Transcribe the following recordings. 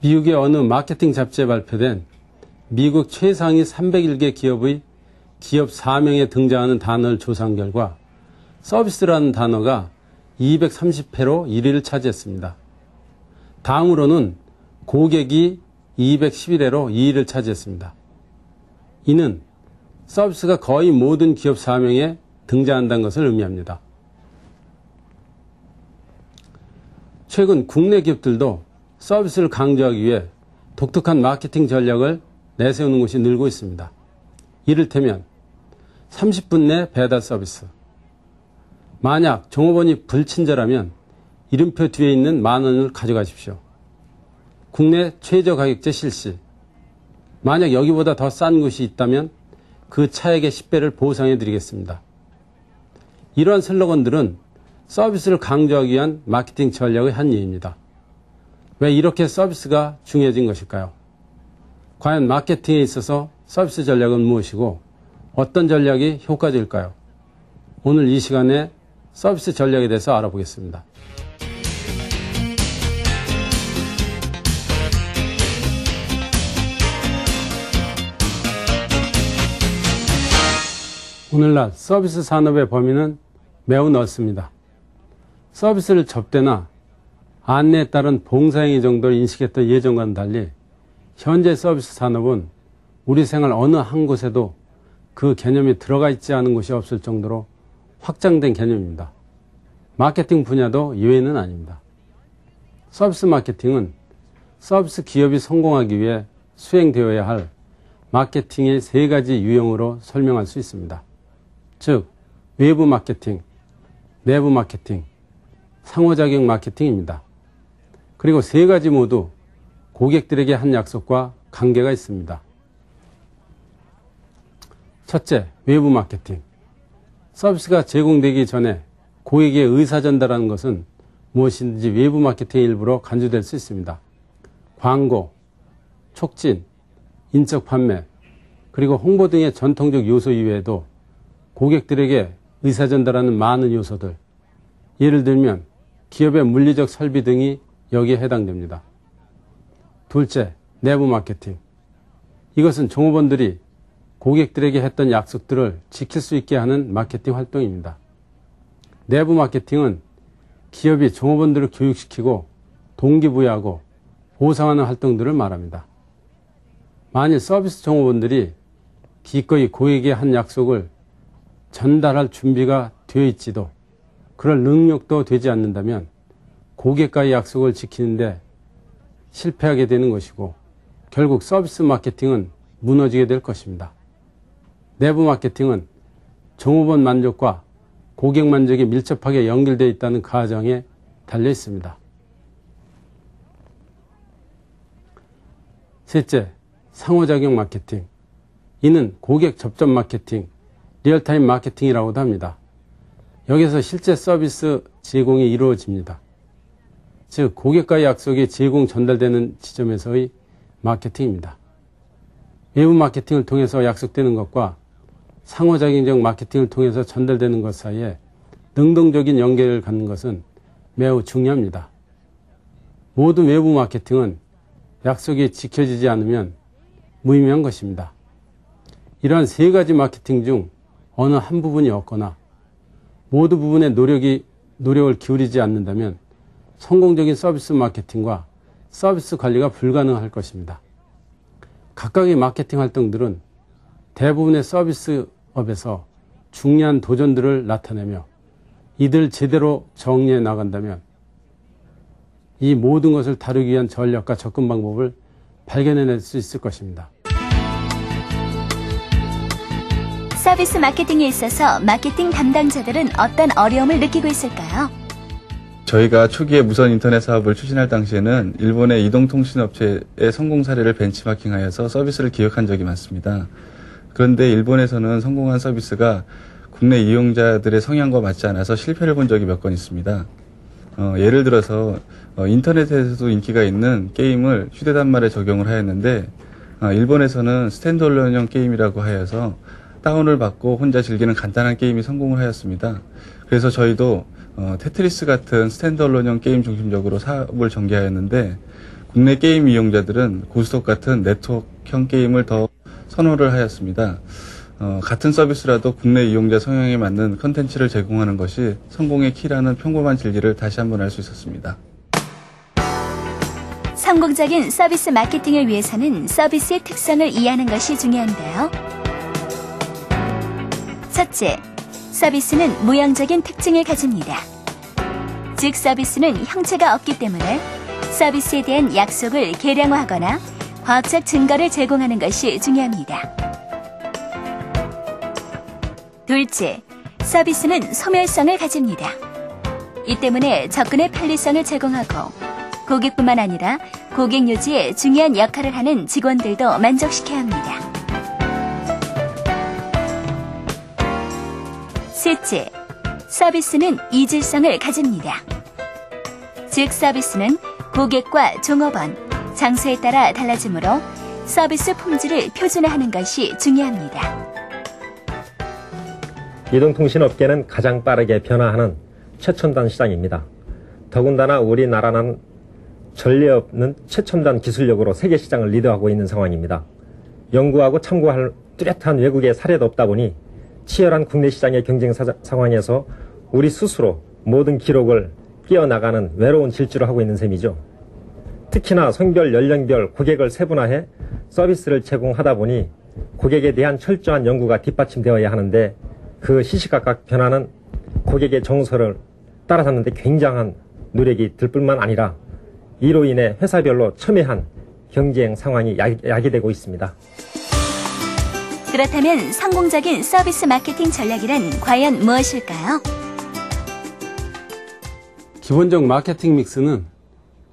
미국의 어느 마케팅 잡지에 발표된 미국 최상위 301개 기업의 기업 4명에 등장하는 단어를 조사한 결과 서비스라는 단어가 230회로 1위를 차지했습니다. 다음으로는 고객이 211회로 2위를 차지했습니다. 이는 서비스가 거의 모든 기업 4명에 등장한다는 것을 의미합니다. 최근 국내 기업들도 서비스를 강조하기 위해 독특한 마케팅 전략을 내세우는 곳이 늘고 있습니다. 이를테면 30분 내 배달 서비스. 만약 종업원이 불친절하면 이름표 뒤에 있는 10,000원을 가져가십시오. 국내 최저 가격제 실시. 만약 여기보다 더 싼 곳이 있다면 그 차액의 10배를 보상해 드리겠습니다. 이러한 슬로건들은 서비스를 강조하기 위한 마케팅 전략의 한 예입니다. 왜 이렇게 서비스가 중요해진 것일까요? 과연 마케팅에 있어서 서비스 전략은 무엇이고 어떤 전략이 효과적일까요? 오늘 이 시간에 서비스 전략에 대해서 알아보겠습니다. 오늘날 서비스 산업의 범위는 매우 넓습니다. 서비스를 접대나 안내에 따른 봉사행위 정도를 인식했던 예전과는 달리 현재 서비스 산업은 우리 생활 어느 한 곳에도 그 개념이 들어가 있지 않은 곳이 없을 정도로 확장된 개념입니다. 마케팅 분야도 이외는 아닙니다. 서비스 마케팅은 서비스 기업이 성공하기 위해 수행되어야 할 마케팅의 3가지 유형으로 설명할 수 있습니다. 즉, 외부 마케팅, 내부 마케팅, 상호작용 마케팅입니다. 그리고 3가지 모두 고객들에게 한 약속과 관계가 있습니다. 첫째, 외부 마케팅. 서비스가 제공되기 전에 고객의 의사 전달하는 것은 무엇이든지 외부 마케팅의 일부로 간주될 수 있습니다. 광고, 촉진, 인적 판매, 그리고 홍보 등의 전통적 요소 이외에도 고객들에게 의사 전달하는 많은 요소들, 예를 들면 기업의 물리적 설비 등이 여기에 해당됩니다. 둘째, 내부 마케팅. 이것은 종업원들이 고객들에게 했던 약속들을 지킬 수 있게 하는 마케팅 활동입니다. 내부 마케팅은 기업이 종업원들을 교육시키고 동기부여하고 보상하는 활동들을 말합니다. 만일 서비스 종업원들이 기꺼이 고객에게 한 약속을 전달할 준비가 되어 있지도 그럴 능력도 되지 않는다면 고객과의 약속을 지키는데 실패하게 되는 것이고 결국 서비스 마케팅은 무너지게 될 것입니다. 내부 마케팅은 종업원 만족과 고객 만족이 밀접하게 연결되어 있다는 가정에 달려 있습니다. 셋째, 상호작용 마케팅. 이는 고객 접점 마케팅, 리얼타임 마케팅이라고도 합니다. 여기서 실제 서비스 제공이 이루어집니다. 즉, 고객과의 약속이 제공 전달되는 지점에서의 마케팅입니다. 외부 마케팅을 통해서 약속되는 것과 상호작용적 마케팅을 통해서 전달되는 것 사이에 능동적인 연결을 갖는 것은 매우 중요합니다. 모든 외부 마케팅은 약속이 지켜지지 않으면 무의미한 것입니다. 이러한 3가지 마케팅 중 어느 한 부분이 없거나 모두 부분에 노력을 기울이지 않는다면 성공적인 서비스 마케팅과 서비스 관리가 불가능할 것입니다. 각각의 마케팅 활동들은 대부분의 서비스업에서 중요한 도전들을 나타내며 이들 제대로 정리해 나간다면 이 모든 것을 다루기 위한 전략과 접근 방법을 발견해낼 수 있을 것입니다. 서비스 마케팅에 있어서 마케팅 담당자들은 어떤 어려움을 느끼고 있을까요? 저희가 초기에 무선 인터넷 사업을 추진할 당시에는 일본의 이동통신업체의 성공 사례를 벤치마킹하여서 서비스를 기획한 적이 많습니다. 그런데 일본에서는 성공한 서비스가 국내 이용자들의 성향과 맞지 않아서 실패를 본 적이 몇 건 있습니다. 예를 들어서 인터넷에서도 인기가 있는 게임을 휴대단말에 적용을 하였는데 일본에서는 스탠드얼론형 게임이라고 하여서 다운을 받고 혼자 즐기는 간단한 게임이 성공을 하였습니다. 그래서 저희도 테트리스 같은 스탠드얼론형 게임 중심적으로 사업을 전개하였는데 국내 게임 이용자들은 고스톱 같은 네트워크형 게임을 더 선호를 하였습니다. 같은 서비스라도 국내 이용자 성향에 맞는 컨텐츠를 제공하는 것이 성공의 키라는 평범한 진리를 다시 한번 알 수 있었습니다. 성공적인 서비스 마케팅을 위해서는 서비스의 특성을 이해하는 것이 중요한데요. 첫째, 서비스는 모형적인 특징을 가집니다. 즉, 서비스는 형체가 없기 때문에 서비스에 대한 약속을 계량화하거나 과학적 증거를 제공하는 것이 중요합니다. 둘째, 서비스는 소멸성을 가집니다. 이 때문에 접근의 편리성을 제공하고 고객뿐만 아니라 고객 유지에 중요한 역할을 하는 직원들도 만족시켜야 합니다. 셋째, 서비스는 이질성을 가집니다. 즉, 서비스는 고객과 종업원, 장소에 따라 달라지므로 서비스 품질을 표준화하는 것이 중요합니다. 이동통신업계는 가장 빠르게 변화하는 최첨단 시장입니다. 더군다나 우리나라는 전례 없는 최첨단 기술력으로 세계 시장을 리드하고 있는 상황입니다. 연구하고 참고할 뚜렷한 외국의 사례도 없다 보니 치열한 국내 시장의 경쟁 상황에서 우리 스스로 모든 기록을 뛰어나가는 외로운 질주를 하고 있는 셈이죠. 특히나 성별, 연령별 고객을 세분화해 서비스를 제공하다 보니 고객에 대한 철저한 연구가 뒷받침되어야 하는데 그 시시각각 변하는 고객의 정서를 따라잡는 데 굉장한 노력이 들 뿐만 아니라 이로 인해 회사별로 첨예한 경쟁 상황이 야기되고 있습니다. 그렇다면 성공적인 서비스 마케팅 전략이란 과연 무엇일까요? 기본적 마케팅 믹스는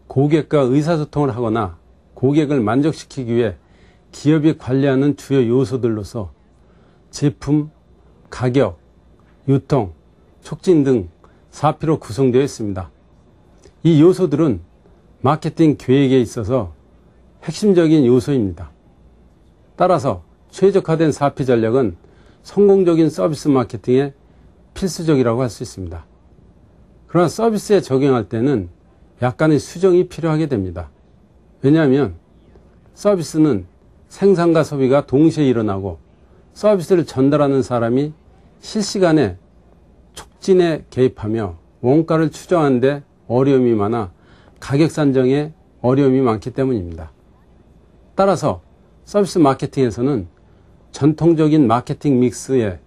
고객과 의사소통을 하거나 고객을 만족시키기 위해 기업이 관리하는 주요 요소들로서 제품, 가격, 유통, 촉진 등 4P로 구성되어 있습니다. 이 요소들은 마케팅 계획에 있어서 핵심적인 요소입니다. 따라서 최적화된 4P 전략은 성공적인 서비스 마케팅에 필수적이라고 할 수 있습니다. 그러나 서비스에 적용할 때는 약간의 수정이 필요하게 됩니다. 왜냐하면 서비스는 생산과 소비가 동시에 일어나고 서비스를 전달하는 사람이 실시간에 촉진에 개입하며 원가를 추정하는 데 어려움이 많아 가격 산정에 어려움이 많기 때문입니다. 따라서 서비스 마케팅에서는 전통적인 마케팅 믹스에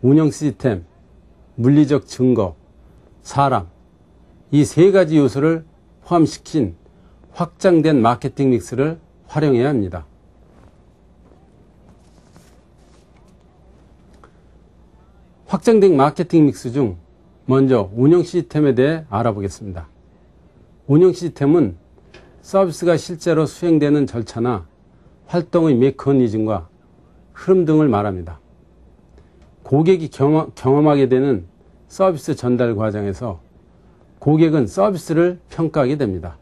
운영 시스템, 물리적 증거, 사람, 이 세 가지 요소를 포함시킨 확장된 마케팅 믹스를 활용해야 합니다. 확장된 마케팅 믹스 중 먼저 운영 시스템에 대해 알아보겠습니다. 운영 시스템은 서비스가 실제로 수행되는 절차나 활동의 메커니즘과 흐름 등을 말합니다. 고객이 경험하게 되는 서비스 전달 과정에서 고객은 서비스를 평가하게 됩니다.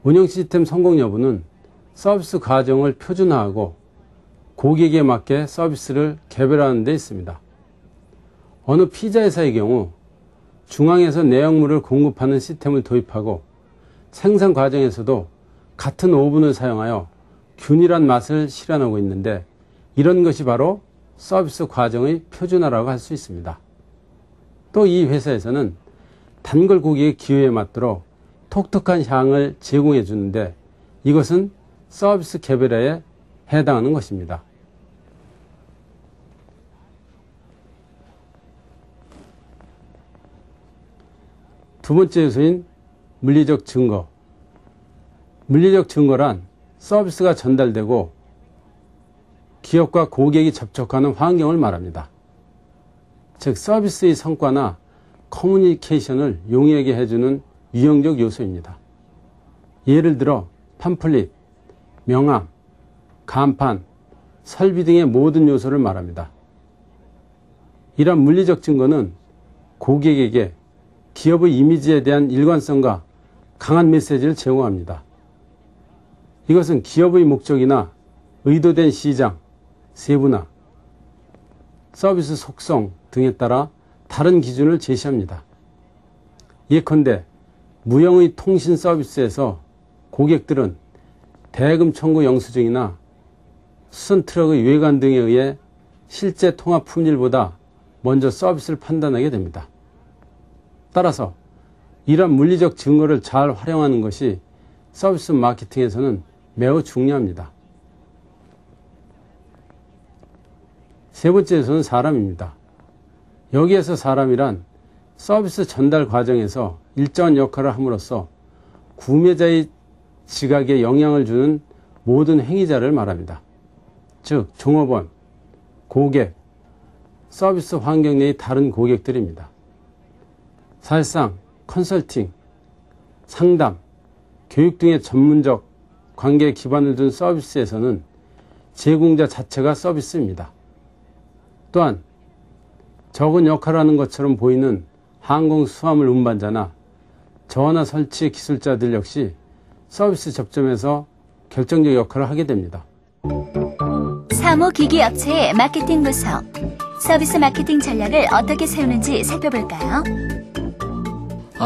운영 시스템 성공 여부는 서비스 과정을 표준화하고 고객에 맞게 서비스를 개별화하는 데 있습니다. 어느 피자 회사의 경우 중앙에서 내용물을 공급하는 시스템을 도입하고 생산 과정에서도 같은 오븐을 사용하여 균일한 맛을 실현하고 있는데 이런 것이 바로 서비스 과정의 표준화라고 할 수 있습니다. 또 이 회사에서는 단골 고객의 기호에 맞도록 독특한 향을 제공해 주는데 이것은 서비스 개별화에 해당하는 것입니다. 두 번째 요소인 물리적 증거. 물리적 증거란 서비스가 전달되고 기업과 고객이 접촉하는 환경을 말합니다. 즉 서비스의 성과나 커뮤니케이션을 용이하게 해주는 유형적 요소입니다. 예를 들어 팜플릿, 명함, 간판, 설비 등의 모든 요소를 말합니다. 이러한 물리적 증거는 고객에게 기업의 이미지에 대한 일관성과 강한 메시지를 제공합니다. 이것은 기업의 목적이나 의도된 시장, 세분화, 서비스 속성 등에 따라 다른 기준을 제시합니다. 예컨대 무형의 통신 서비스에서 고객들은 대금 청구 영수증이나 수선 트럭의 외관 등에 의해 실제 통화 품질보다 먼저 서비스를 판단하게 됩니다. 따라서 이런 물리적 증거를 잘 활용하는 것이 서비스 마케팅에서는 매우 중요합니다. 세 번째 요소는 사람입니다. 여기에서 사람이란 서비스 전달 과정에서 일정한 역할을 함으로써 구매자의 지각에 영향을 주는 모든 행위자를 말합니다. 즉, 종업원, 고객, 서비스 환경 내의 다른 고객들입니다. 사실상 컨설팅, 상담, 교육 등의 전문적 관계에 기반을 둔 서비스에서는 제공자 자체가 서비스입니다. 또한 적은 역할을 하는 것처럼 보이는 항공 수화물 운반자나 전화 설치 기술자들 역시 서비스 접점에서 결정적 역할을 하게 됩니다. 사무기기업체의 마케팅 부서, 서비스 마케팅 전략을 어떻게 세우는지 살펴볼까요?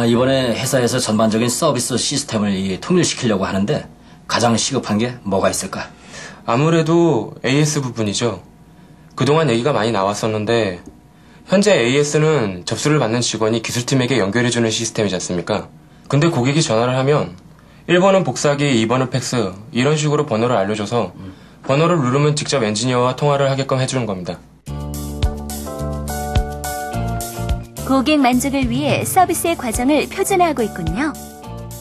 이번에 회사에서 전반적인 서비스 시스템을 통일시키려고 하는데 가장 시급한 게 뭐가 있을까? 아무래도 AS 부분이죠. 그동안 얘기가 많이 나왔었는데 현재 AS는 접수를 받는 직원이 기술팀에게 연결해주는 시스템이지 않습니까? 근데 고객이 전화를 하면 1번은 복사기, 2번은 팩스 이런 식으로 번호를 알려줘서 번호를 누르면 직접 엔지니어와 통화를 하게끔 해주는 겁니다. 고객 만족을 위해 서비스의 과정을 표준화하고 있군요.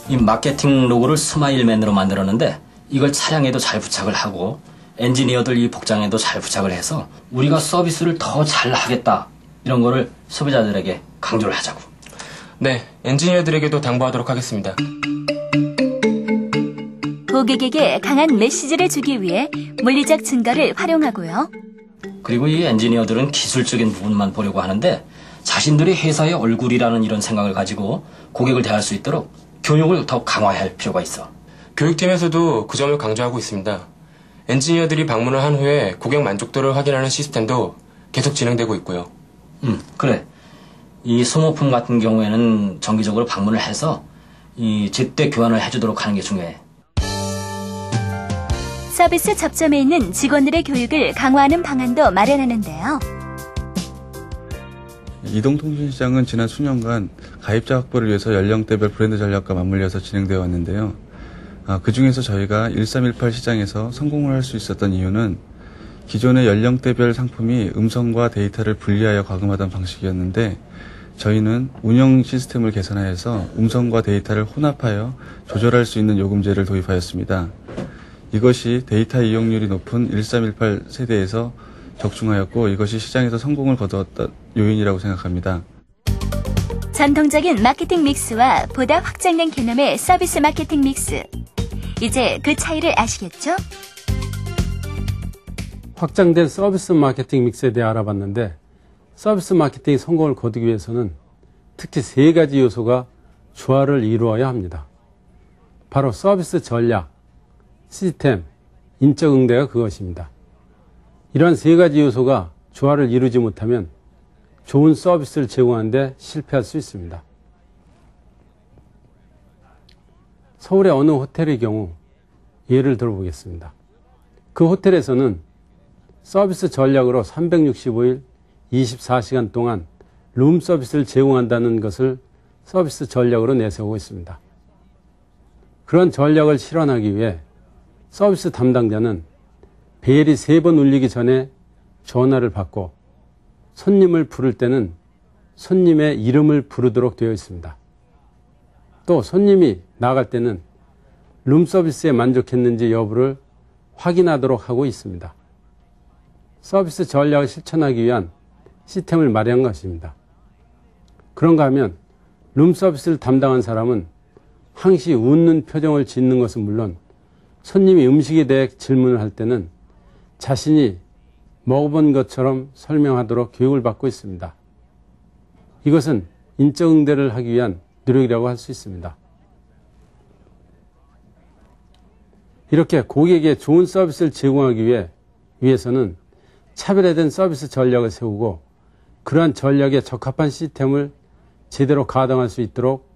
이 마케팅 로고를 스마일맨으로 만들었는데 이걸 차량에도 잘 부착을 하고 엔지니어들 이 복장에도 잘 부착을 해서 우리가 서비스를 더 잘하겠다 이런 거를 소비자들에게 강조를 하자고. 네, 엔지니어들에게도 당부하도록 하겠습니다. 고객에게 강한 메시지를 주기 위해 물리적 증거를 활용하고요. 그리고 이 엔지니어들은 기술적인 부분만 보려고 하는데 자신들이 회사의 얼굴이라는 이런 생각을 가지고 고객을 대할 수 있도록 교육을 더 강화할 필요가 있어. 교육팀에서도 그 점을 강조하고 있습니다. 엔지니어들이 방문을 한 후에 고객 만족도를 확인하는 시스템도 계속 진행되고 있고요. 그래. 이 소모품 같은 경우에는 정기적으로 방문을 해서 이 제때 교환을 해주도록 하는 게 중요해. 서비스 접점에 있는 직원들의 교육을 강화하는 방안도 마련하는데요. 이동통신시장은 지난 수년간 가입자 확보를 위해서 연령대별 브랜드 전략과 맞물려서 진행되어 왔는데요. 그중에서 저희가 1318 시장에서 성공을 할 수 있었던 이유는 기존의 연령대별 상품이 음성과 데이터를 분리하여 과금하던 방식이었는데 저희는 운영 시스템을 개선하여서 음성과 데이터를 혼합하여 조절할 수 있는 요금제를 도입하였습니다. 이것이 데이터 이용률이 높은 1318 세대에서 적중하였고 이것이 시장에서 성공을 거두었던 요인이라고 생각합니다. 전통적인 마케팅 믹스와 보다 확장된 개념의 서비스 마케팅 믹스. 이제 그 차이를 아시겠죠? 확장된 서비스 마케팅 믹스에 대해 알아봤는데 서비스 마케팅의 성공을 거두기 위해서는 특히 세 가지 요소가 조화를 이루어야 합니다. 바로 서비스 전략, 시스템, 인적 응대가 그것입니다. 이러한 세 가지 요소가 조화를 이루지 못하면 좋은 서비스를 제공하는 데 실패할 수 있습니다. 서울의 어느 호텔의 경우 예를 들어보겠습니다. 그 호텔에서는 서비스 전략으로 365일 24시간 동안 룸 서비스를 제공한다는 것을 서비스 전략으로 내세우고 있습니다. 그런 전략을 실현하기 위해 서비스 담당자는 벨이 3번 울리기 전에 전화를 받고 손님을 부를 때는 손님의 이름을 부르도록 되어 있습니다. 또 손님이 나갈 때는 룸 서비스에 만족했는지 여부를 확인하도록 하고 있습니다. 서비스 전략을 실천하기 위한 시스템을 마련한 것입니다. 그런가 하면 룸 서비스를 담당한 사람은 항시 웃는 표정을 짓는 것은 물론 손님이 음식에 대해 질문을 할 때는 자신이 먹어본 것처럼 설명하도록 교육을 받고 있습니다. 이것은 인적 응대를 하기 위한 노력이라고 할 수 있습니다. 이렇게 고객에게 좋은 서비스를 제공하기 위해서는 차별화된 서비스 전략을 세우고 그러한 전략에 적합한 시스템을 제대로 가동할 수 있도록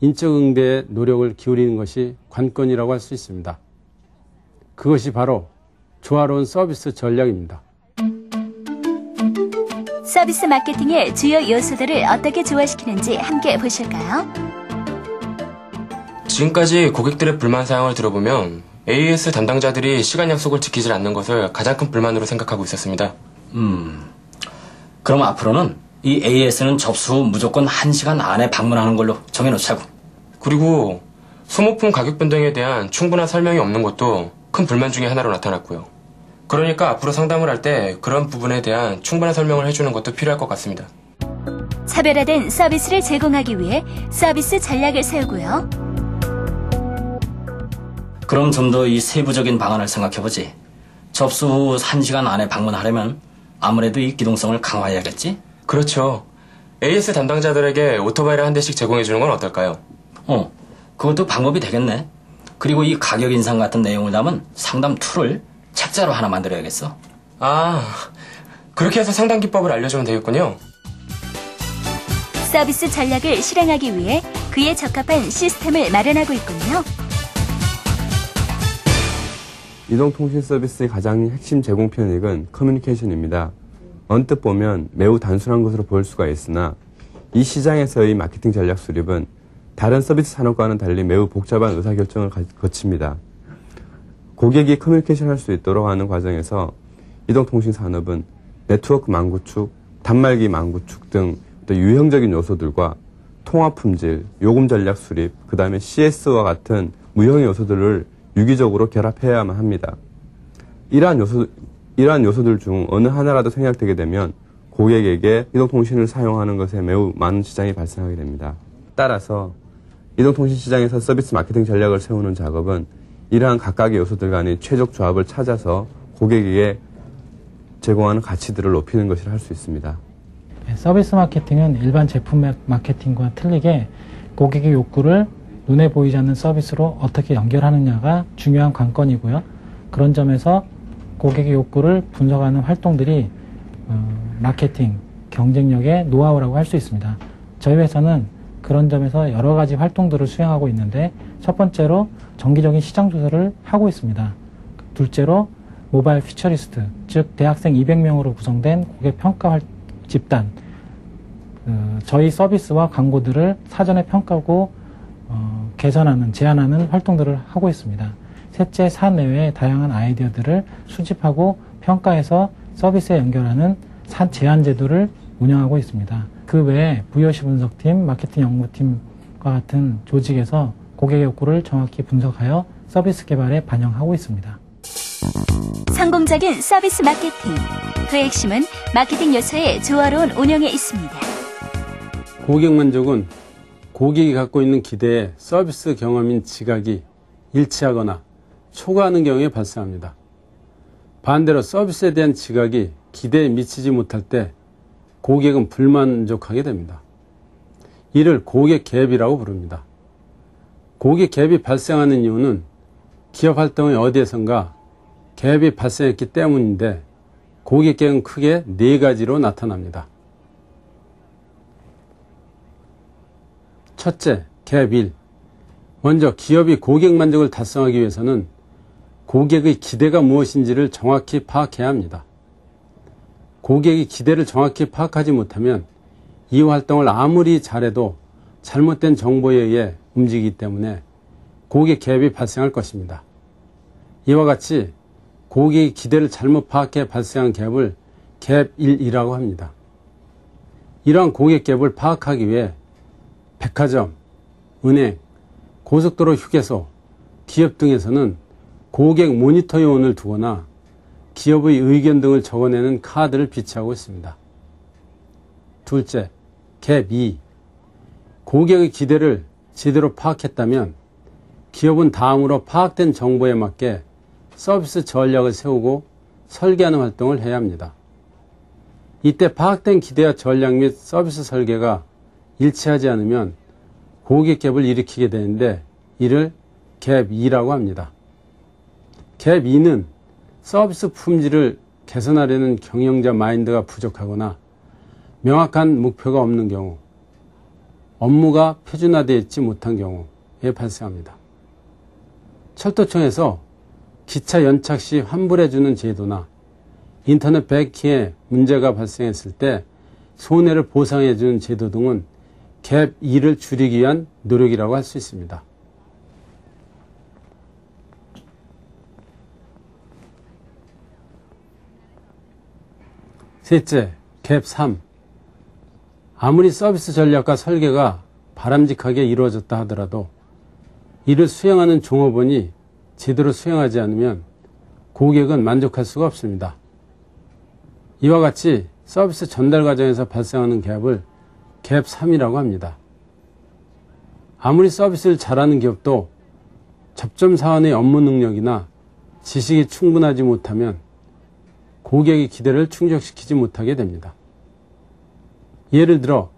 인적 응대에 노력을 기울이는 것이 관건이라고 할 수 있습니다. 그것이 바로 조화로운 서비스 전략입니다. 서비스 마케팅의 주요 요소들을 어떻게 조화시키는지 함께 보실까요? 지금까지 고객들의 불만 사항을 들어보면 AS 담당자들이 시간 약속을 지키지 않는 것을 가장 큰 불만으로 생각하고 있었습니다. 그럼 앞으로는 이 AS는 접수 후 무조건 1시간 안에 방문하는 걸로 정해놓자고. 그리고 소모품 가격 변동에 대한 충분한 설명이 없는 것도 큰 불만 중에 하나로 나타났고요. 그러니까 앞으로 상담을 할 때 그런 부분에 대한 충분한 설명을 해주는 것도 필요할 것 같습니다. 차별화된 서비스를 제공하기 위해 서비스 전략을 세우고요. 그럼 좀 더 이 세부적인 방안을 생각해보지. 접수 후 1시간 안에 방문하려면 아무래도 이 기동성을 강화해야겠지? 그렇죠. AS 담당자들에게 오토바이를 한 대씩 제공해주는 건 어떨까요? 그것도 방법이 되겠네. 그리고 이 가격 인상 같은 내용을 담은 상담 툴을 책자로 하나 만들어야겠어. 아, 그렇게 해서 상담 기법을 알려주면 되겠군요. 서비스 전략을 실행하기 위해 그에 적합한 시스템을 마련하고 있군요. 이동통신 서비스의 가장 핵심 제공 편익은 커뮤니케이션입니다. 언뜻 보면 매우 단순한 것으로 보일 수가 있으나 이 시장에서의 마케팅 전략 수립은 다른 서비스 산업과는 달리 매우 복잡한 의사결정을 거칩니다. 고객이 커뮤니케이션 할 수 있도록 하는 과정에서 이동통신 산업은 네트워크 망구축, 단말기 망구축 등 또 유형적인 요소들과 통화 품질, 요금 전략 수립, 그 다음에 CS와 같은 무형의 요소들을 유기적으로 결합해야만 합니다. 이러한 요소들 중 어느 하나라도 생략되게 되면 고객에게 이동통신을 사용하는 것에 매우 많은 지장이 발생하게 됩니다. 따라서 이동통신 시장에서 서비스 마케팅 전략을 세우는 작업은 이러한 각각의 요소들 간의 최적 조합을 찾아서 고객에게 제공하는 가치들을 높이는 것이라 할 수 있습니다. 서비스 마케팅은 일반 제품 마케팅과 틀리게 고객의 욕구를 눈에 보이지 않는 서비스로 어떻게 연결하느냐가 중요한 관건이고요. 그런 점에서 고객의 욕구를 분석하는 활동들이 마케팅, 경쟁력의 노하우라고 할 수 있습니다. 저희 회사는 그런 점에서 여러 가지 활동들을 수행하고 있는데 첫 번째로 정기적인 시장 조사를 하고 있습니다. 둘째로 모바일 피처리스트, 즉 대학생 200명으로 구성된 고객 평가 집단, 저희 서비스와 광고들을 사전에 평가하고 개선하는, 제안하는 활동들을 하고 있습니다. 셋째, 사내외의 다양한 아이디어들을 수집하고 평가해서 서비스에 연결하는 제안 제도를 운영하고 있습니다. 그 외에 VOC 분석팀, 마케팅 연구팀과 같은 조직에서 고객의 욕구를 정확히 분석하여 서비스 개발에 반영하고 있습니다. 성공적인 서비스 마케팅. 그 핵심은 마케팅 요소의 조화로운 운영에 있습니다. 고객 만족은 고객이 갖고 있는 기대에 서비스 경험인 지각이 일치하거나 초과하는 경우에 발생합니다. 반대로 서비스에 대한 지각이 기대에 미치지 못할 때 고객은 불만족하게 됩니다. 이를 고객 갭이라고 부릅니다. 고객 갭이 발생하는 이유는 기업 활동의 어디에선가 갭이 발생했기 때문인데 고객 갭은 크게 4가지로 나타납니다. 첫째, 갭 1. 먼저 기업이 고객 만족을 달성하기 위해서는 고객의 기대가 무엇인지를 정확히 파악해야 합니다. 고객의 기대를 정확히 파악하지 못하면 이 활동을 아무리 잘해도 잘못된 정보에 의해 움직이기 때문에 고객 갭이 발생할 것입니다. 이와 같이 고객의 기대를 잘못 파악해 발생한 갭을 갭 1이라고 합니다. 이러한 고객 갭을 파악하기 위해 백화점, 은행, 고속도로 휴게소, 기업 등에서는 고객 모니터 요원을 두거나 기업의 의견 등을 적어내는 카드를 비치하고 있습니다. 둘째, 갭 2. 고객의 기대를 제대로 파악했다면 기업은 다음으로 파악된 정보에 맞게 서비스 전략을 세우고 설계하는 활동을 해야 합니다. 이때 파악된 기대와 전략 및 서비스 설계가 일치하지 않으면 고객 갭을 일으키게 되는데 이를 갭 2라고 합니다. 갭 2는 서비스 품질을 개선하려는 경영자 마인드가 부족하거나 명확한 목표가 없는 경우, 업무가 표준화되어 있지 못한 경우에 발생합니다. 철도청에서 기차 연착 시 환불해주는 제도나 인터넷 뱅킹에 문제가 발생했을 때 손해를 보상해주는 제도 등은 갭 2를 줄이기 위한 노력이라고 할 수 있습니다. 셋째, 갭 3. 아무리 서비스 전략과 설계가 바람직하게 이루어졌다 하더라도 이를 수행하는 종업원이 제대로 수행하지 않으면 고객은 만족할 수가 없습니다. 이와 같이 서비스 전달 과정에서 발생하는 갭을 갭 3이라고 합니다. 아무리 서비스를 잘하는 기업도 접점 사원의 업무 능력이나 지식이 충분하지 못하면 고객의 기대를 충족시키지 못하게 됩니다. 예를 들어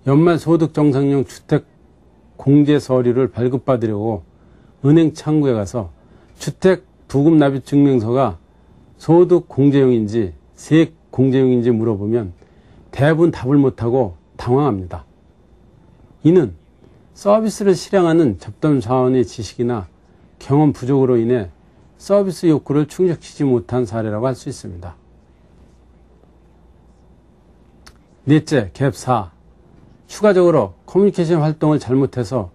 연말 소득 정산용 주택 공제 서류를 발급받으려고 은행 창구에 가서 주택 부급 납입 증명서가 소득 공제용인지 세액 공제용인지 물어보면 대부분 답을 못하고 당황합니다. 이는 서비스를 실행하는 접점 사원의 지식이나 경험 부족으로 인해 서비스 욕구를 충족시키지 못한 사례라고 할 수 있습니다. 넷째, 갭 4. 추가적으로 커뮤니케이션 활동을 잘못해서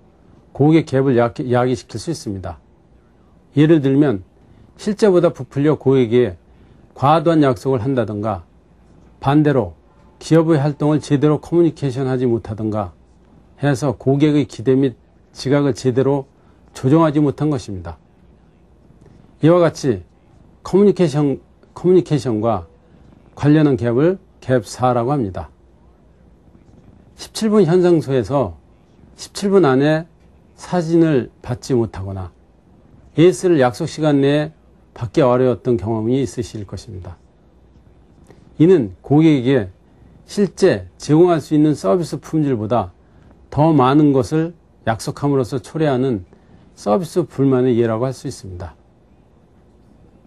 고객 갭을 야기시킬 수 있습니다. 예를 들면 실제보다 부풀려 고객에게 과도한 약속을 한다든가 반대로 기업의 활동을 제대로 커뮤니케이션하지 못하든가 해서 고객의 기대 및 지각을 제대로 조정하지 못한 것입니다. 이와 같이 커뮤니케이션과 관련한 갭을 갭 4라고 합니다. 17분 현상소에서 17분 안에 사진을 받지 못하거나 AS를 약속 시간 내에 받기 어려웠던 경험이 있으실 것입니다. 이는 고객에게 실제 제공할 수 있는 서비스 품질보다 더 많은 것을 약속함으로써 초래하는 서비스 불만의 예라고 할 수 있습니다.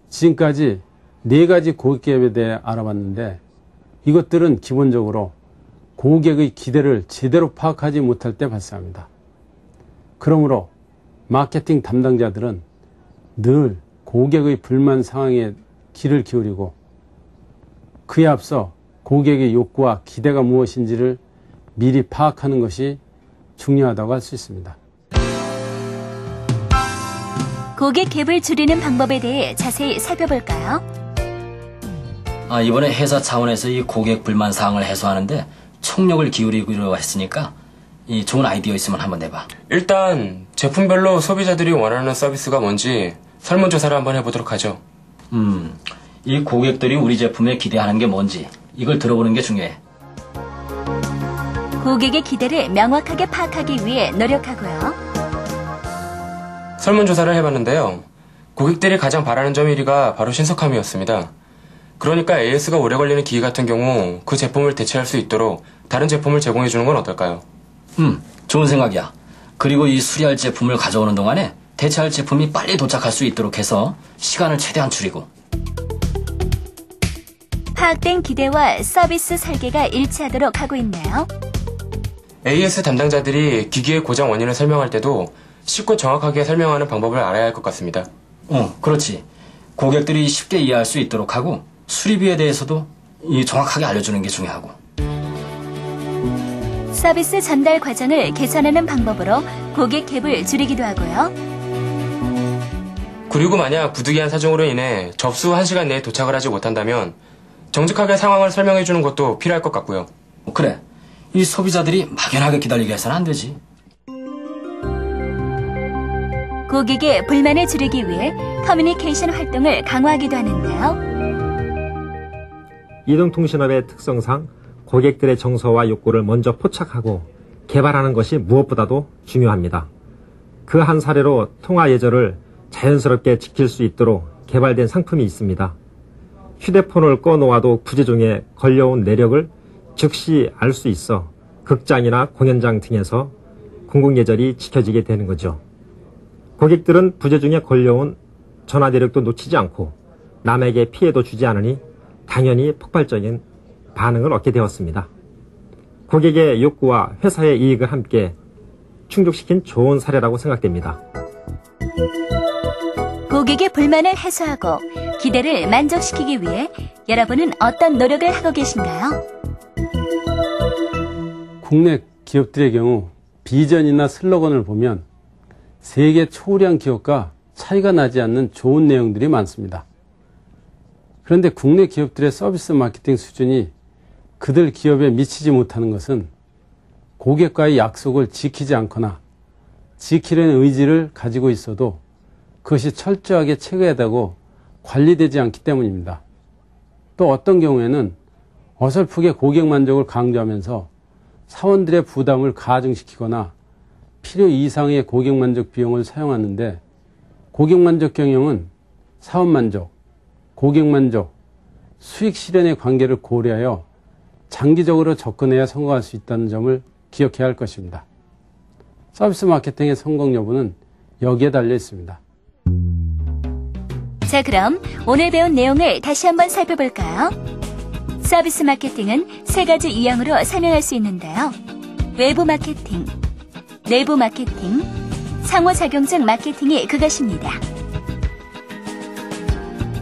지금까지 4가지 고객 갭에 대해 알아봤는데 이것들은 기본적으로 고객의 기대를 제대로 파악하지 못할 때 발생합니다. 그러므로 마케팅 담당자들은 늘 고객의 불만 상황에 귀를 기울이고 그에 앞서 고객의 욕구와 기대가 무엇인지를 미리 파악하는 것이 중요하다고 할 수 있습니다. 고객 갭을 줄이는 방법에 대해 자세히 살펴볼까요? 이번에 회사 차원에서 이 고객 불만 사항을 해소하는데 총력을 기울이기로 했으니까 이 좋은 아이디어 있으면 한번 내봐. 일단 제품별로 소비자들이 원하는 서비스가 뭔지 설문조사를 한번 해보도록 하죠. 이 고객들이 우리 제품에 기대하는 게 뭔지 이걸 들어보는 게 중요해. 고객의 기대를 명확하게 파악하기 위해 노력하고요. 설문조사를 해봤는데요. 고객들이 가장 바라는 점 1위가 바로 신속함이었습니다. 그러니까 AS가 오래 걸리는 기기 같은 경우 그 제품을 대체할 수 있도록 다른 제품을 제공해주는 건 어떨까요? 좋은 생각이야. 그리고 이 수리할 제품을 가져오는 동안에 대체할 제품이 빨리 도착할 수 있도록 해서 시간을 최대한 줄이고. 파악된 기대와 서비스 설계가 일치하도록 하고 있나요? AS 담당자들이 기기의 고장 원인을 설명할 때도 쉽고 정확하게 설명하는 방법을 알아야 할 것 같습니다. 그렇지. 고객들이 쉽게 이해할 수 있도록 하고 수리비에 대해서도 정확하게 알려주는 게 중요하고. 서비스 전달 과정을 개선하는 방법으로 고객 갭을 줄이기도 하고요. 그리고 만약 부득이한 사정으로 인해 접수 1시간 내에 도착을 하지 못한다면 정직하게 상황을 설명해주는 것도 필요할 것 같고요. 그래. 이 소비자들이 막연하게 기다리게 해서는 안 되지. 고객의 불만을 줄이기 위해 커뮤니케이션 활동을 강화하기도 하는데요. 이동통신업의 특성상 고객들의 정서와 욕구를 먼저 포착하고 개발하는 것이 무엇보다도 중요합니다. 그 한 사례로 통화 예절을 자연스럽게 지킬 수 있도록 개발된 상품이 있습니다. 휴대폰을 꺼놓아도 부재중에 걸려온 내력을 즉시 알 수 있어 극장이나 공연장 등에서 공공예절이 지켜지게 되는 거죠. 고객들은 부재중에 걸려온 전화 내력도 놓치지 않고 남에게 피해도 주지 않으니 당연히 폭발적인 반응을 얻게 되었습니다. 고객의 욕구와 회사의 이익을 함께 충족시킨 좋은 사례라고 생각됩니다. 고객의 불만을 해소하고 기대를 만족시키기 위해 여러분은 어떤 노력을 하고 계신가요? 국내 기업들의 경우 비전이나 슬로건을 보면 세계 초우량 기업과 차이가 나지 않는 좋은 내용들이 많습니다. 그런데 국내 기업들의 서비스 마케팅 수준이 그들 기업에 미치지 못하는 것은 고객과의 약속을 지키지 않거나 지키려는 의지를 가지고 있어도 그것이 철저하게 체계되고 관리되지 않기 때문입니다. 또 어떤 경우에는 어설프게 고객 만족을 강조하면서 사원들의 부담을 가중시키거나 필요 이상의 고객 만족 비용을 사용하는데 고객 만족 경영은 사원 만족, 고객 만족, 수익 실현의 관계를 고려하여 장기적으로 접근해야 성공할 수 있다는 점을 기억해야 할 것입니다. 서비스 마케팅의 성공 여부는 여기에 달려 있습니다. 자, 그럼 오늘 배운 내용을 다시 한번 살펴볼까요? 서비스 마케팅은 세 가지 유형으로 설명할 수 있는데요. 외부 마케팅, 내부 마케팅, 상호작용적 마케팅이 그것입니다.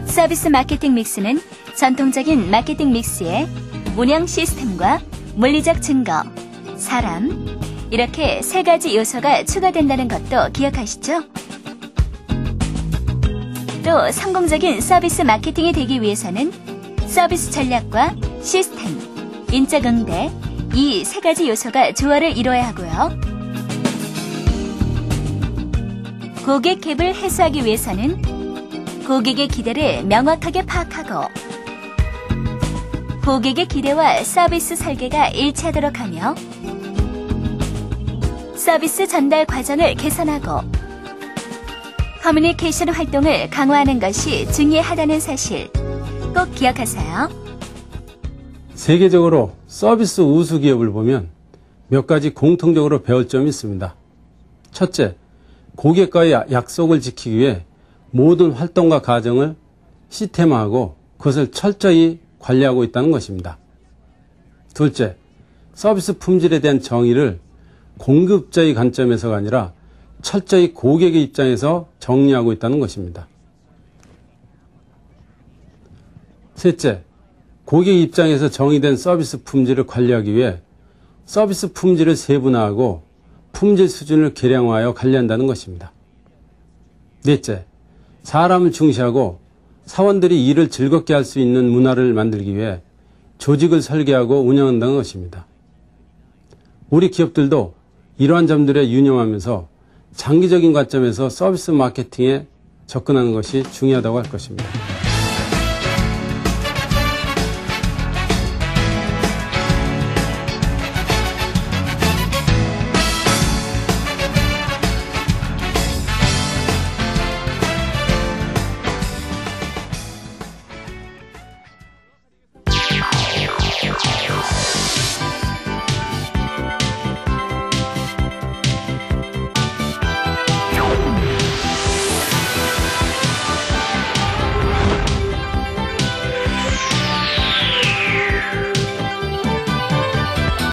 서비스 마케팅 믹스는 전통적인 마케팅 믹스에 운영 시스템과 물리적 증거, 사람, 이렇게 세 가지 요소가 추가된다는 것도 기억하시죠? 또 성공적인 서비스 마케팅이 되기 위해서는 서비스 전략과 시스템, 인적 응대, 이 세 가지 요소가 조화를 이뤄야 하고요. 고객 갭을 해소하기 위해서는 고객의 기대를 명확하게 파악하고 고객의 기대와 서비스 설계가 일치하도록 하며 서비스 전달 과정을 개선하고 커뮤니케이션 활동을 강화하는 것이 중요하다는 사실 꼭 기억하세요. 세계적으로 서비스 우수 기업을 보면 몇 가지 공통적으로 배울 점이 있습니다. 첫째, 고객과의 약속을 지키기 위해 모든 활동과 과정을 시스템화하고 그것을 철저히 관리하고 있다는 것입니다. 둘째, 서비스 품질에 대한 정의를 공급자의 관점에서가 아니라 철저히 고객의 입장에서 정리하고 있다는 것입니다. 셋째, 고객 입장에서 정의된 서비스 품질을 관리하기 위해 서비스 품질을 세분화하고 품질 수준을 계량화하여 관리한다는 것입니다. 넷째, 사람을 중시하고 사원들이 일을 즐겁게 할 수 있는 문화를 만들기 위해 조직을 설계하고 운영한다는 것입니다. 우리 기업들도 이러한 점들에 유념하면서 장기적인 관점에서 서비스 마케팅에 접근하는 것이 중요하다고 할 것입니다.